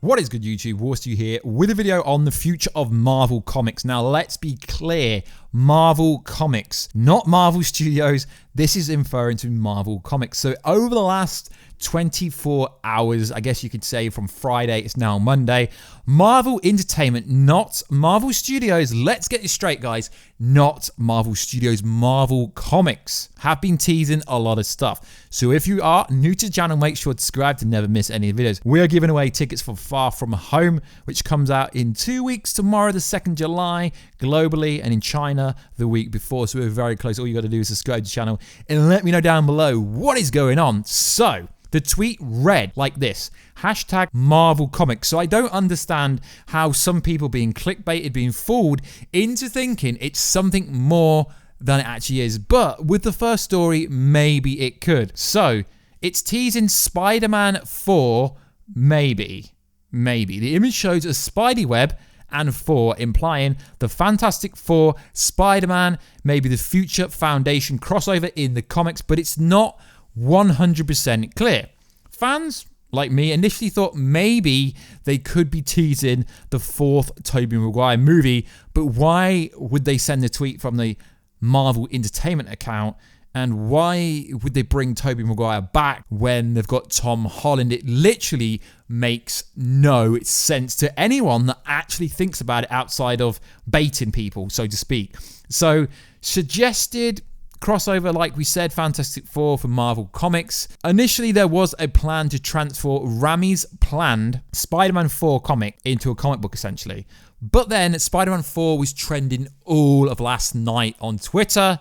What is good, YouTube? Warstu here with a video on the future of Marvel Comics. Now, let's be clear. Marvel Comics, not Marvel Studios. This is referring to Marvel Comics. So over the last 24 hours, I guess you could say from Friday, it's now Monday, Marvel Entertainment, not Marvel Studios, let's get this straight, guys, not Marvel Studios, Marvel Comics have been teasing a lot of stuff. So if you are new to the channel, make sure to subscribe to never miss any videos. We are giving away tickets for Far From Home, which comes out in 2 weeks, tomorrow the 2nd July, globally, and in China the week before. So we're very close. All you got to do is subscribe to the channel and let me know down below what is going on. So the tweet read like this, hashtag Marvel Comics. So I don't understand how some people being clickbaited, being fooled into thinking it's something more than it actually is. But with the first story, maybe it could. So it's teasing Spider-Man 4, maybe. The image shows a spidey web and 4, implying the Fantastic Four, Spider-Man, maybe the future Foundation crossover in the comics, but it's not 100% clear. Fans like me initially thought maybe they could be teasing the 4th Tobey Maguire movie, but why would they send a tweet from the Marvel Entertainment account? And why would they bring Tobey Maguire back when they've got Tom Holland? It literally makes no sense to anyone that actually thinks about it outside of baiting people, so to speak. So, suggested crossover, like we said, Fantastic Four for Marvel Comics. Initially, there was a plan to transfer Raimi's planned Spider-Man 4 comic into a comic book, essentially. But then, Spider-Man 4 was trending all of last night on Twitter.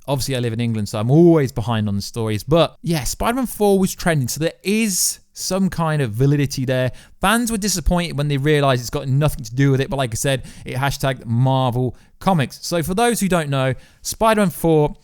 Obviously, I live in England, so I'm always behind on the stories. But yeah, Spider-Man 4 was trending, so there is some kind of validity there. Fans were disappointed when they realized it's got nothing to do with it, but like I said, it hashtagged Marvel Comics. So for those who don't know, Spider-Man 4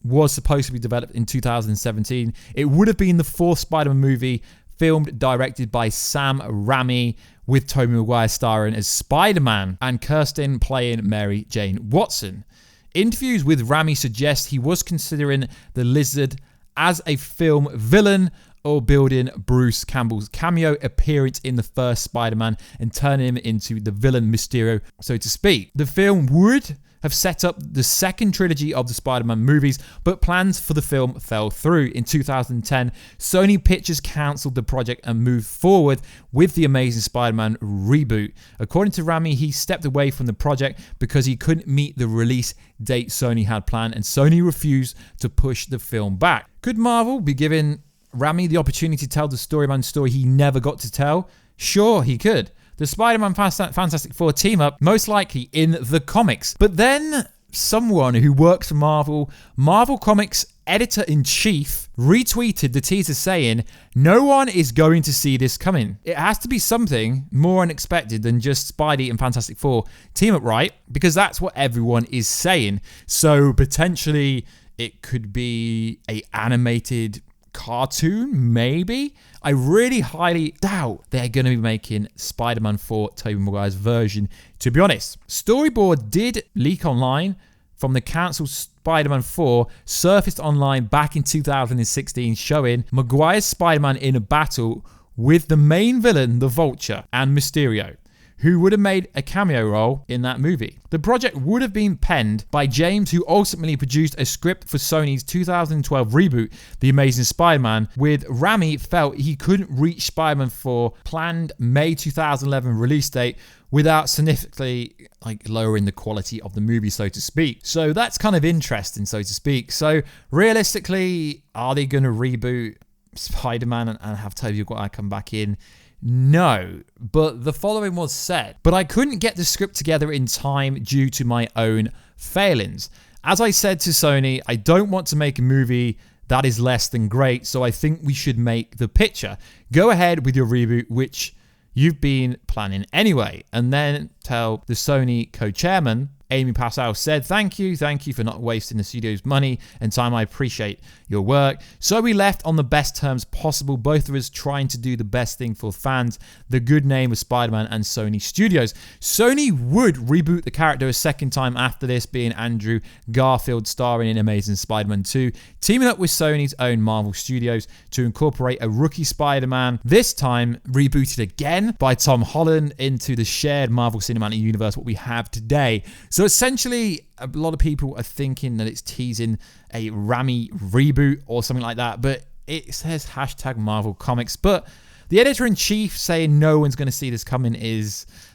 was supposed to be developed in 2017. It would have been the 4th Spider-Man movie, filmed, directed by Sam Raimi, with Tobey Maguire starring as Spider-Man and Kirsten playing Mary Jane Watson. Interviews with Raimi suggest he was considering the Lizard as a film villain or building Bruce Campbell's cameo appearance in the first Spider-Man and turning him into the villain Mysterio, so to speak. The film would have set up the second trilogy of the Spider-Man movies, but plans for the film fell through. In 2010, Sony Pictures cancelled the project and moved forward with the Amazing Spider-Man reboot. According to Raimi, he stepped away from the project because he couldn't meet the release date Sony had planned, and Sony refused to push the film back. Could Marvel be giving Raimi the opportunity to tell the Spider-Man story he never got to tell? Sure, he could. The Spider-Man Fantastic Four team up, most likely in the comics. But then someone who works for Marvel Comics editor-in-chief, retweeted the teaser saying, no one is going to see this coming. It has to be something more unexpected than just Spidey and Fantastic Four team up, right? Because that's what everyone is saying. So potentially it could be an animated cartoon, maybe? I really highly doubt they're going to be making Spider-Man 4 Tobey Maguire's version, to be honest. Storyboard did leak online from the cancelled Spider-Man 4, surfaced online back in 2016, showing Maguire's Spider-Man in a battle with the main villain, the Vulture, and Mysterio, who would have made a cameo role in that movie. The project would have been penned by James, who ultimately produced a script for Sony's 2012 reboot, The Amazing Spider-Man, with Raimi felt he couldn't reach Spider-Man 4 planned May 2011 release date without significantly lowering the quality of the movie, so to speak. So that's kind of interesting, so to speak. So realistically, are they going to reboot Spider-Man and have Tobey Maguire come back in? No, but the following was said. But I couldn't get the script together in time due to my own failings. As I said to Sony, I don't want to make a movie that is less than great, so I think we should make the picture. Go ahead with your reboot, which you've been planning anyway, and then tell the Sony co-chairman Amy Passau said, thank you for not wasting the studio's money and time. I appreciate your work. So we left on the best terms possible, both of us trying to do the best thing for fans, the good name of Spider-Man and Sony Studios. Sony would reboot the character a second time after this, being Andrew Garfield starring in Amazing Spider-Man 2, teaming up with Sony's own Marvel Studios to incorporate a rookie Spider-Man, this time rebooted again by Tom Holland into the shared Marvel Cinematic Universe, what we have today. So essentially, a lot of people are thinking that it's teasing a Raimi reboot or something like that, but it says hashtag Marvel Comics. But the editor-in-chief saying no one's going to see this coming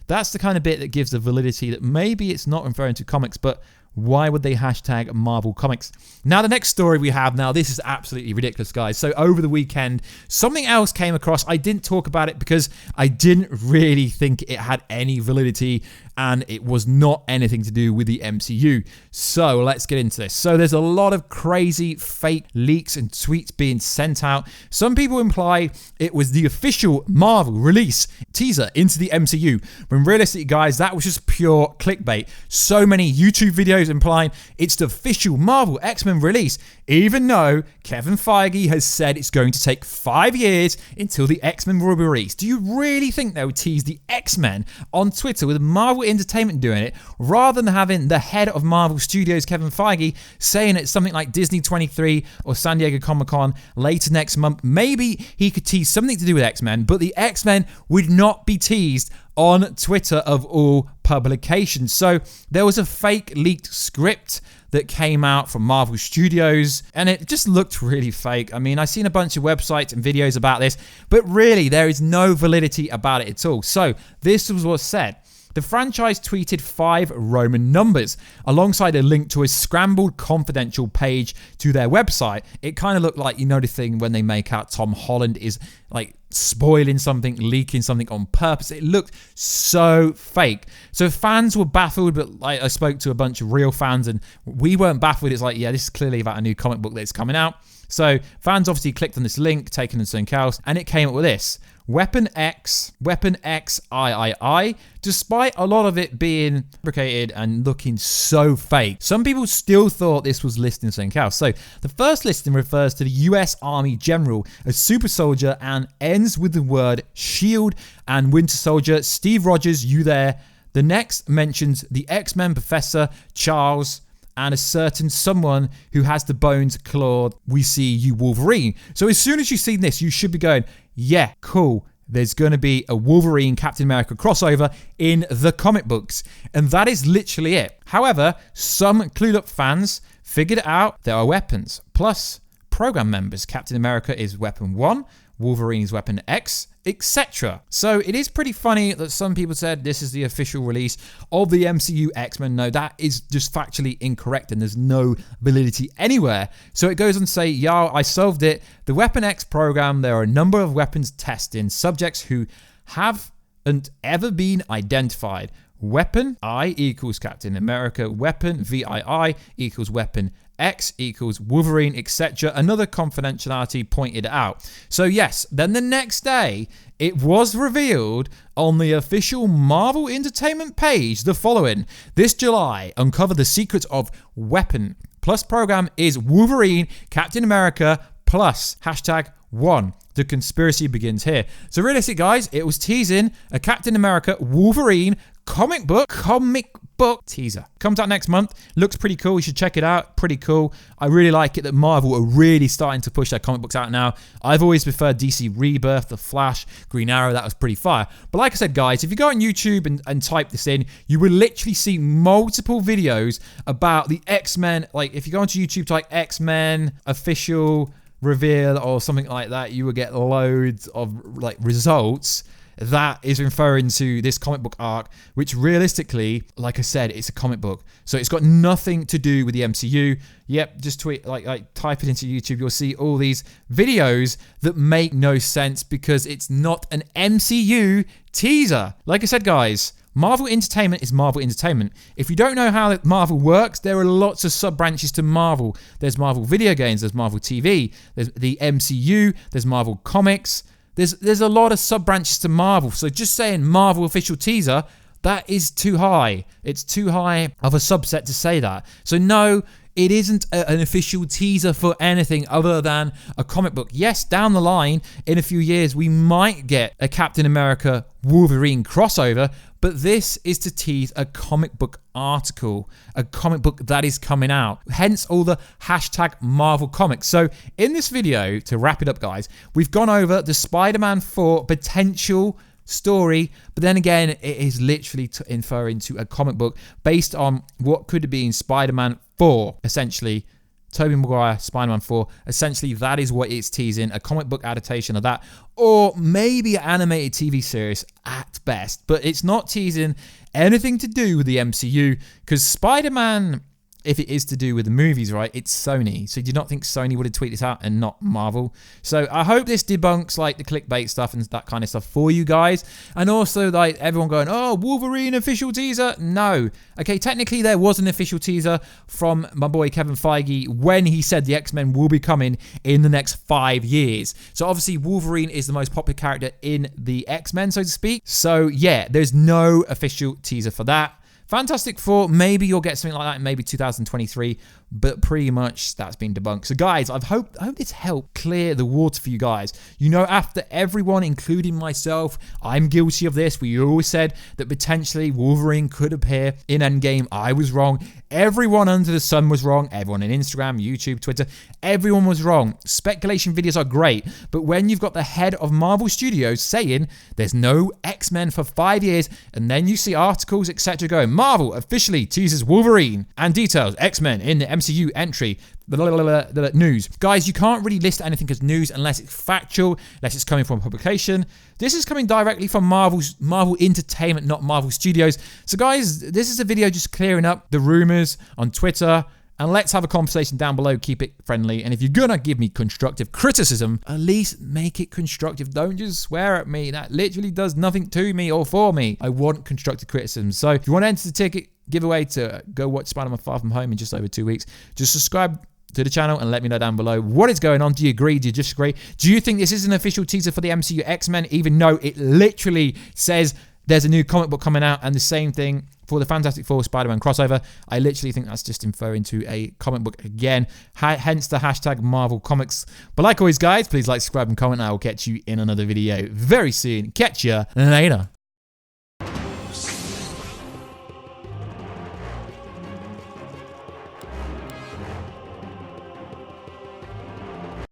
that's the kind of bit that gives the validity that maybe it's not referring to comics, but why would they hashtag Marvel Comics? Now, the next story we have now, this is absolutely ridiculous, guys. So over the weekend, something else came across. I didn't talk about it because I didn't really think it had any validity and it was not anything to do with the MCU. So let's get into this. So there's a lot of crazy fake leaks and tweets being sent out. Some people imply it was the official Marvel release teaser into the MCU, when realistically, guys, that was just pure clickbait. So many YouTube videos implying it's the official Marvel X-Men release, even though Kevin Feige has said it's going to take 5 years until the X-Men will be released. Do you really think they would tease the X-Men on Twitter with Marvel Entertainment doing it, rather than having the head of Marvel Studios, Kevin Feige, saying it's something like Disney 23 or San Diego Comic-Con later next month? Maybe he could tease something to do with X-Men, but the X-Men would not be teased on Twitter of all publications. So there was a fake leaked script that came out from Marvel Studios, and it just looked really fake. I mean, I've seen a bunch of websites and videos about this, but really there is no validity about it at all. So this was what's said. The franchise tweeted 5 Roman numbers alongside a link to a scrambled confidential page to their website. It kind of looked like, you know, the thing when they make out Tom Holland is like spoiling something, leaking something on purpose. It looked so fake. So fans were baffled, but like, I spoke to a bunch of real fans and we weren't baffled. It's like, yeah, this is clearly about a new comic book that's coming out. So fans obviously clicked on this link, taken to something else, and it came up with this. Weapon X III, despite a lot of it being fabricated and looking so fake. Some people still thought this was listing something else. So the first listing refers to the US Army General, a super soldier, and ends with the word shield and Winter Soldier. Steve Rogers, you there? The next mentions the X-Men Professor Charles and a certain someone who has the bones clawed. We see you, Wolverine. So as soon as you've seen this, you should be going, yeah, cool. There's going to be a Wolverine Captain America crossover in the comic books. And that is literally it. However, some clued up fans figured out there are weapons. Plus, program members. Captain America is weapon 1, Wolverine is weapon X, etc. So it is pretty funny that some people said this is the official release of the MCU X-Men. No, that is just factually incorrect and there's no validity anywhere. So it goes on to say, yeah, I solved it. The Weapon X program, there are a number of weapons testing subjects who haven't ever been identified. Weapon I equals Captain America. Weapon VII equals Weapon X equals Wolverine, etc. Another confidentiality pointed out. So yes, then the next day, it was revealed on the official Marvel Entertainment page the following. This July, uncover the secrets of Weapon plus program is Wolverine, Captain America plus #1. The conspiracy begins here. So realistically, guys, it was teasing a Captain America Wolverine comic book teaser. Comes out next month. Looks pretty cool. You should check it out. Pretty cool. I really like it that Marvel are really starting to push their comic books out now. I've always preferred DC Rebirth, The Flash, Green Arrow. That was pretty fire. But like I said, guys, if you go on YouTube and type this in, you will literally see multiple videos about the X-Men. Like if you go onto YouTube, type X-Men official reveal or something like that, you will get loads of like results that is referring to this comic book arc, which realistically, like I said, it's a comic book. So it's got nothing to do with the MCU. Yep, just tweet, like type it into YouTube. You'll see all these videos that make no sense because it's not an MCU teaser. Like I said, guys, Marvel Entertainment is Marvel Entertainment. If you don't know how Marvel works, there are lots of sub-branches to Marvel. There's Marvel video games, there's Marvel TV, there's the MCU, there's Marvel Comics. There's a lot of sub-branches to Marvel. So just saying Marvel official teaser, That is too high. It's too high of a subset to say that. So no, it isn't an official teaser for anything other than a comic book. Yes, down the line, in a few years, we might get a Captain America Wolverine crossover, but this is to tease a comic book article, a comic book that is coming out. Hence all the hashtag Marvel Comics. So in this video, to wrap it up, guys, we've gone over the Spider-Man 4 potential story, but then again, it is literally inferring to a comic book based on what could have been Spider-Man 4, essentially. Tobey Maguire, Spider-Man 4, essentially that is what it's teasing, a comic book adaptation of that, or maybe an animated TV series at best, but it's not teasing anything to do with the MCU, because Spider-Man, if it is to do with the movies, right, it's Sony. So do you not think Sony would have tweeted this out and not Marvel? So I hope this debunks like the clickbait stuff and that kind of stuff for you guys. And also like everyone going, oh, Wolverine official teaser. No. Okay, technically there was an official teaser from my boy Kevin Feige when he said the X-Men will be coming in the next 5 years. So obviously Wolverine is the most popular character in the X-Men, so to speak. So yeah, there's no official teaser for that. Fantastic Four, maybe you'll get something like that in maybe 2023, but pretty much that's been debunked. So guys, I hope this helped clear the water for you guys. You know, after everyone, including myself, I'm guilty of this. We always said that potentially Wolverine could appear in EndGame. I was wrong. Everyone under the sun was wrong. Everyone on Instagram, YouTube, Twitter, everyone was wrong. Speculation videos are great, but when you've got the head of Marvel Studios saying there's no X-Men for 5 years, and then you see articles, etc. going, Marvel officially teases Wolverine and details X-Men in the MCU entry. The news. Guys, you can't really list anything as news unless it's factual, unless it's coming from a publication. This is coming directly from Marvel Entertainment, not Marvel Studios. So guys, this is a video just clearing up the rumors on Twitter. And let's have a conversation down below. Keep it friendly. And if you're going to give me constructive criticism, at least make it constructive. Don't just swear at me. That literally does nothing to me or for me. I want constructive criticism. So if you want to enter the ticket giveaway to go watch Spider-Man Far From Home in just over 2 weeks, just subscribe to the channel and let me know down below what is going on. Do you agree? Do you disagree? Do you think this is an official teaser for the MCU X-Men, even though it literally says there's a new comic book coming out, and the same thing for the Fantastic Four Spider-Man crossover? I literally think that's just inferring to a comic book again, hence the hashtag Marvel Comics. But like always, guys, please like, subscribe, and comment. I will catch you in another video very soon. Catch ya later.